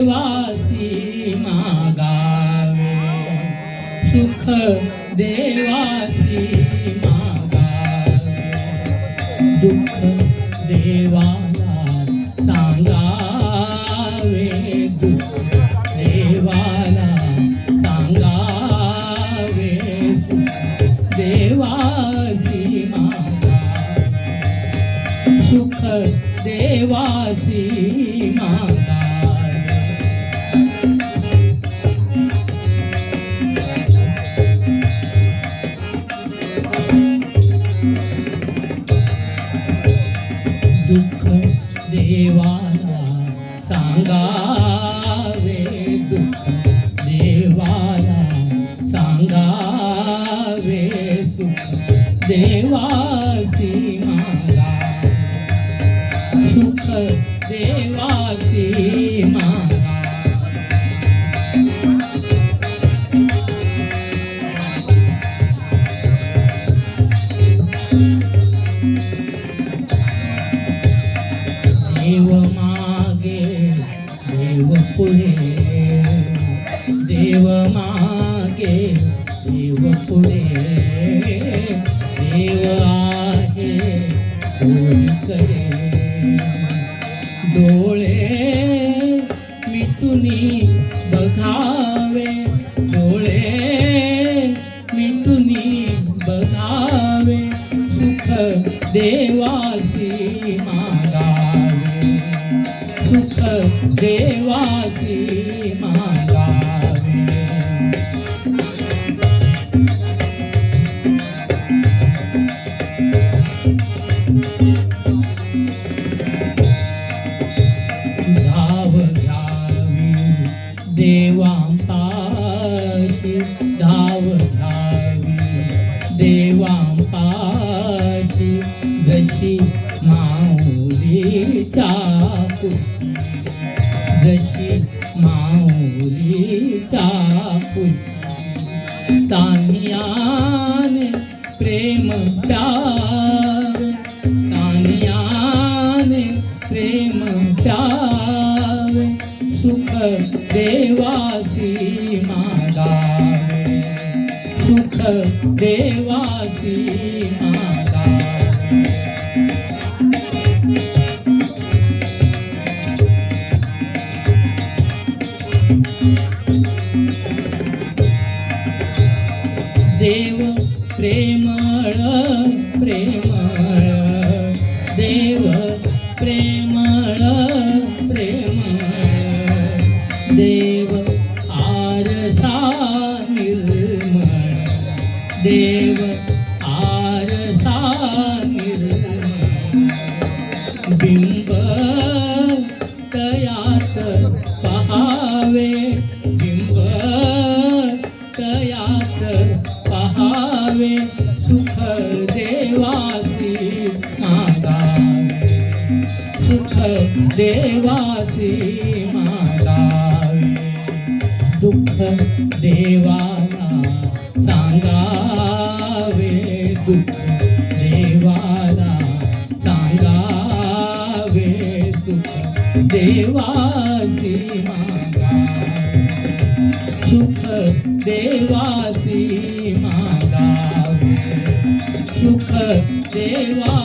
देवासी मागावे सुख देवासी मागावे दुःख देवाला सांगावे दुःख देवाला सांगावे सुख देवासी मागावे सुख देवासी मागावे दुःख देवाला सांगावे दुःख देवाला सांगावे सुख देवासी मागावे सुख देवासी मागावे देव मागे देव पुढे देव मागे देव पुढे देव आहे कोणीकडे डोळे मिटूनी बघावे डोळे मिटूनी बघावे सुख देवासी मागावे सुख देवासी मागावे धाव घ्यावी देवांपाशी धाव घ्यावी देवांपाशी जशी माऊलीच्या कुशी जशी माऊलीच्या कुशी तानियाने प्रेम प्यावे तानियाने प्रेम प्यावे सुख देवासी मागावे सुख देवासी मागावे देव प्रेमळ प्रेमळ देव प्रेमळ प्रेमळ देव आरसा निर्मळ देव आरसा निर्मळ बिंब तयात पहावे बिंब तयात पहावे सुख देवासी मागावे सुख देवासी मागावे दुःख देवाला सांगावे दुःख देवाला सांगावे सुख देवासी मागावे सुख देवासी मागावे सुख देवा